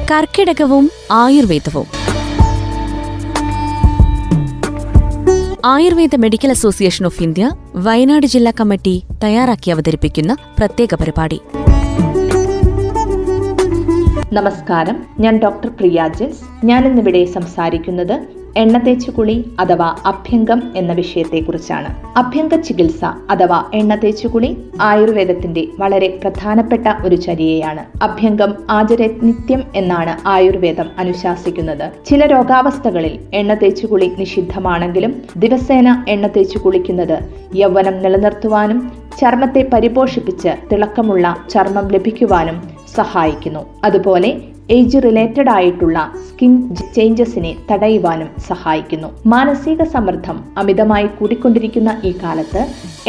കർക്കിടകവും ആയുർവേദവും. Ayurveda medical association of India Wayanad ജില്ലാ committee തയ്യാറാക്കി അവതരിപ്പിക്കുന്ന പ്രത്യേക പരിപാടി. നമസ്കാരം, ഞാൻ ഡോക്ടർ പ്രിയ ജെസ്. ഞാനിന്നിവിടെ സംസാരിക്കുന്നത് എണ്ണതേച്ചുകുളി അഥവാ അഭ്യംഗം എന്ന വിഷയത്തെക്കുറിച്ചാണ്. അഭ്യംഗ ചികിത്സ അഥവാ എണ്ണതേച്ചുകുളി ആയുർവേദത്തിന്റെ വളരെ പ്രധാനപ്പെട്ട ഒരു ചര്യയാണ്. അഭ്യംഗം ആചരനിത്യം എന്നാണ് ആയുർവേദം അനുശാസിക്കുന്നത്. ചില രോഗാവസ്ഥകളിൽ എണ്ണതേച്ചുകുളി നിഷിദ്ധമാണെങ്കിലും ദിവസേന എണ്ണതേച്ചു കുളിക്കുന്നത് യൗവനം നിലനിർത്തുവാനും ചർമ്മത്തെ പരിപോഷിപ്പിച്ച് തിളക്കമുള്ള ചർമ്മം ലഭിക്കുവാനും സഹായിക്കുന്നു. അതുപോലെ ഏജ് റിലേറ്റഡ് ആയിട്ടുള്ള സ്കിൻ ചേഞ്ചസിനെ തടയുവാനും സഹായിക്കുന്നു. മാനസിക സമ്മർദ്ദം അമിതമായി കൂടിക്കൊണ്ടിരിക്കുന്ന ഈ കാലത്ത്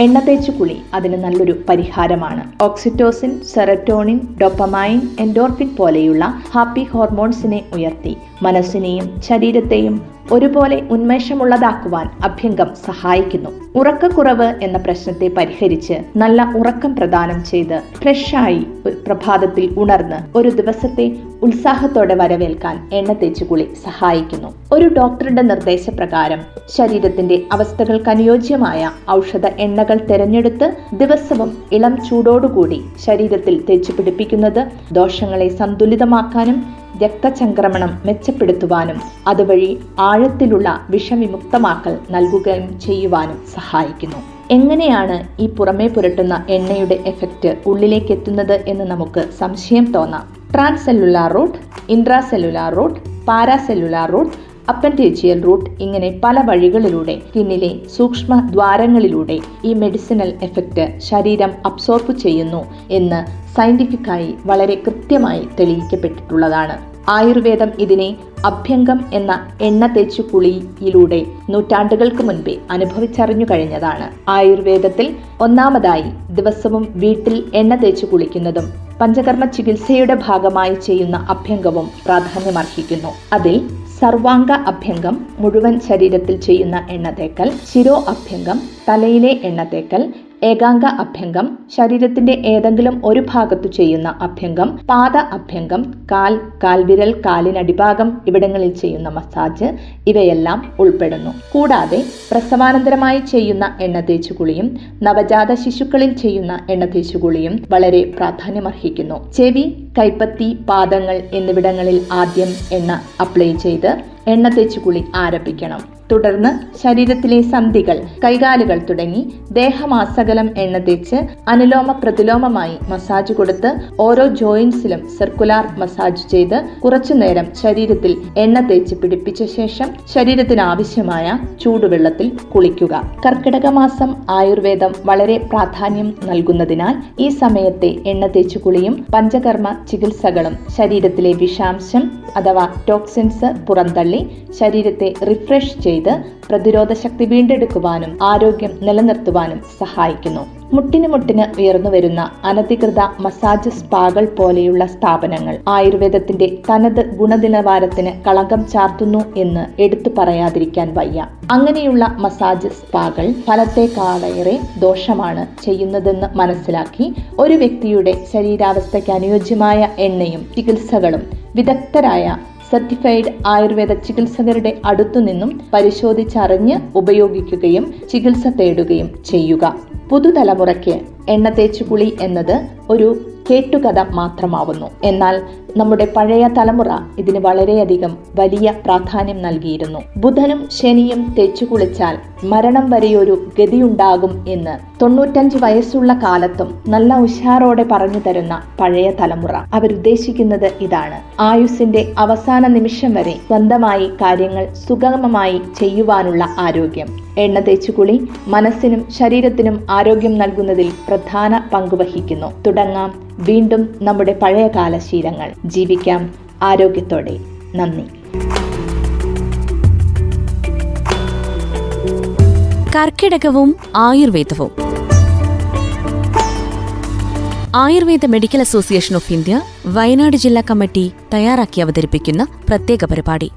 എണ്ണതേച്ചു കുളി അതിന് നല്ലൊരു പരിഹാരമാണ്. ഓക്സിറ്റോസിൻ, സെറട്ടോണിൻ, ഡോപ്പമൈൻ, എൻഡോർഫിൻ പോലെയുള്ള ഹാപ്പി ഹോർമോൺസിനെ ഉയർത്തി മനസ്സിനെയും ശരീരത്തെയും ഒരുപോലെ ഉന്മേഷമുള്ളതാക്കുവാൻ അഭ്യംഗം സഹായിക്കുന്നു. ഉറക്കക്കുറവ് എന്ന പ്രശ്നത്തെ പരിഹരിച്ച് നല്ല ഉറക്കം പ്രദാനം ചെയ്ത് ഫ്രഷായി പ്രഭാതത്തിൽ ഉണർന്ന് ഒരു ദിവസത്തെ ഉത്സാഹത്തോടെ വരവേൽക്കാൻ എണ്ണതേച്ചുകുളി സഹായിക്കുന്നു. ഒരു ഡോക്ടറുടെ നിർദ്ദേശപ്രകാരം ശരീരത്തിന്റെ അവസ്ഥകൾക്ക് അനുയോജ്യമായ ഔഷധ എണ്ണകൾ തിരഞ്ഞെടുത്ത് ദിവസവും ഇളം ചൂടോടുകൂടി ശരീരത്തിൽ തേച്ചു പിടിപ്പിക്കുന്നത് ദോഷങ്ങളെ സന്തുലിതമാക്കാനും രക്തചംക്രമണം മെച്ചപ്പെടുത്തുവാനും അതുവഴി ആഴത്തിലുള്ള വിഷവിമുക്തമാക്കൽ നൽകുകയും ചെയ്യുവാനും സഹായിക്കുന്നു. എങ്ങനെയാണ് ഈ പുറമേ പുരട്ടുന്ന എണ്ണയുടെ എഫക്റ്റ് ഉള്ളിലേക്ക് എത്തുന്നത് എന്ന് നമുക്ക് സംശയം തോന്നാം. Transcellular route, intracellular route, paracellular route, appendageal route, ഇങ്ങനെ പല വഴികളിലൂടെ സ്കിന്നിലെ സൂക്ഷ്മ ദ്വാരങ്ങളിലൂടെ ഈ മെഡിസിനൽ എഫക്റ്റ് ശരീരം അബ്സോർബ് ചെയ്യുന്നു എന്ന് സയന്റിഫിക്കായി വളരെ കൃത്യമായി തെളിയിക്കപ്പെട്ടിട്ടുള്ളതാണ്. ആയുർവേദം ഇതിനെ അഭ്യംഗം എന്ന എണ്ണതേച്ചു കുളിയിലൂടെ നൂറ്റാണ്ടുകൾക്ക് മുൻപേ അനുഭവിച്ചറിഞ്ഞു കഴിഞ്ഞതാണ്. ആയുർവേദത്തിൽ ഒന്നാമതായി ദിവസവും വീട്ടിൽ എണ്ണ തേച്ചു കുളിക്കുന്നതും പഞ്ചകർമ്മ ചികിത്സയുടെ ഭാഗമായി ചെയ്യുന്ന അഭ്യംഗവും പ്രാധാന്യമർഹിക്കുന്നു. അതിൽ സർവാംഗ അഭ്യംഗം, മുഴുവൻ ശരീരത്തിൽ ചെയ്യുന്ന എണ്ണതേക്കൽ, ശിരോ അഭ്യംഗം, തലയിലെ എണ്ണതേക്കൽ, ഏകാംഗ അഭ്യംഗം, ശരീരത്തിന്റെ ഏതെങ്കിലും ഒരു ഭാഗത്തു ചെയ്യുന്ന അഭ്യംഗം, പാദ അഭ്യംഗം, കാൽവിരൽ, കാലിനടിഭാഗം ഇവിടങ്ങളിൽ ചെയ്യുന്ന മസാജ്, ഇവയെല്ലാം ഉൾപ്പെടുന്നു. കൂടാതെ പ്രസവാനന്തരമായി ചെയ്യുന്ന എണ്ണതേച്ചുകുളിയും നവജാത ശിശുക്കളിൽ ചെയ്യുന്ന എണ്ണതേച്ചുകുളിയും വളരെ പ്രാധാന്യമർഹിക്കുന്നു. ചെവി, കൈപ്പത്തി, പാദങ്ങൾ എന്നിവിടങ്ങളിൽ ആദ്യം എണ്ണ അപ്ലൈ ചെയ്ത് എണ്ണതേച്ചുകുളി ആരംഭിക്കണം. തുടർന്ന് ശരീരത്തിലെ സന്ധികൾ, കൈകാലുകൾ തുടങ്ങി ദേഹമാസകലം എണ്ണ തേച്ച് അനുലോമ പ്രതിലോമമായി മസാജ് കൊടുത്ത് ഓരോ ജോയിന്റ്സിലും സർക്കുലാർ മസാജ് ചെയ്ത് കുറച്ചുനേരം ശരീരത്തിൽ എണ്ണ തേച്ച് പിടിപ്പിച്ച ശേഷം ശരീരത്തിന് ആവശ്യമായ ചൂടുവെള്ളത്തിൽ കുളിക്കുക. കർക്കിടക മാസം ആയുർവേദം വളരെ പ്രാധാന്യം നൽകുന്നതിനാൽ ഈ സമയത്തെ എണ്ണ തേച്ചു കുളിയും പഞ്ചകർമ്മ ചികിത്സകളും ശരീരത്തിലെ വിഷാംശം അഥവാ ടോക്സിൻസ് പുറന്തള്ളി ശരീരത്തെ റിഫ്രഷ് ചെയ്ത് പ്രതിരോധ ശക്തി വീണ്ടെടുക്കുവാനും ആരോഗ്യം നിലനിർത്തുവാനും സഹായിക്കുന്നു. മുട്ടിന് ഉയർന്നു വരുന്ന അനധികൃത മസാജ് സ്പാകൾ പോലെയുള്ള സ്ഥാപനങ്ങൾ ആയുർവേദത്തിന്റെ തനത് ഗുണനിലവാരത്തിന് കളങ്കം ചാർത്തുന്നു എന്ന് എടുത്തു പറയാതിരിക്കാൻ വയ്യ. അങ്ങനെയുള്ള മസാജ് സ്പാകൾ ഫലത്തെക്കാളേറെ ദോഷമാണ് ചെയ്യുന്നതെന്ന് മനസ്സിലാക്കി ഒരു വ്യക്തിയുടെ ശരീരാവസ്ഥയ്ക്ക് അനുയോജ്യമായ എണ്ണയും ചികിത്സകളും വിദഗ്ധരായ സർട്ടിഫൈഡ് ആയുർവേദ ചികിത്സകരുടെ അടുത്തുനിന്നും പരിശോധിച്ചറിഞ്ഞ് ഉപയോഗിക്കുകയും ചികിത്സ തേടുകയും ചെയ്യുക. പുതുതലമുറയ്ക്ക് എണ്ണതേച്ചുകുളി എന്നത് ഒരു കേട്ടുകഥ മാത്രമാവുന്നു. എന്നാൽ നമ്മുടെ പഴയ തലമുറ ഇതിന് വളരെയധികം വലിയ പ്രാധാന്യം നൽകിയിരുന്നു. ബുധനും ശനിയും തേച്ചു കുളിച്ചാൽ മരണം വരെയൊരു ഗതിയുണ്ടാകും എന്ന് 95 വയസ്സുള്ള കാലത്തും നല്ല ഉഷാറോടെ പറഞ്ഞു തരുന്ന പഴയ തലമുറ അവരുദ്ദേശിക്കുന്നത് ഇതാണ്: ആയുസ്സിന്റെ അവസാന നിമിഷം വരെ സ്വന്തമായി കാര്യങ്ങൾ സുഗമമായി ചെയ്യുവാനുള്ള ആരോഗ്യം. എണ്ണ തേച്ചുകുളി മനസ്സിനും ശരീരത്തിനും ആരോഗ്യം നൽകുന്നതിൽ പ്രധാന പങ്കുവഹിക്കുന്നു. തുടങ്ങാം വീണ്ടും നമ്മുടെ പഴയകാല ശീലങ്ങൾ. ജീവിക്കാം ആരോഗ്യത്തോടെ. നന്ദി. കർക്കിടകവും ആയുർവേദവും. Ayurveda medical association of India Wayanad ജില്ലാ കമ്മിറ്റി തയ്യാറാക്കി അവതരിപ്പിക്കുന്ന പ്രത്യേക പരിപാടി.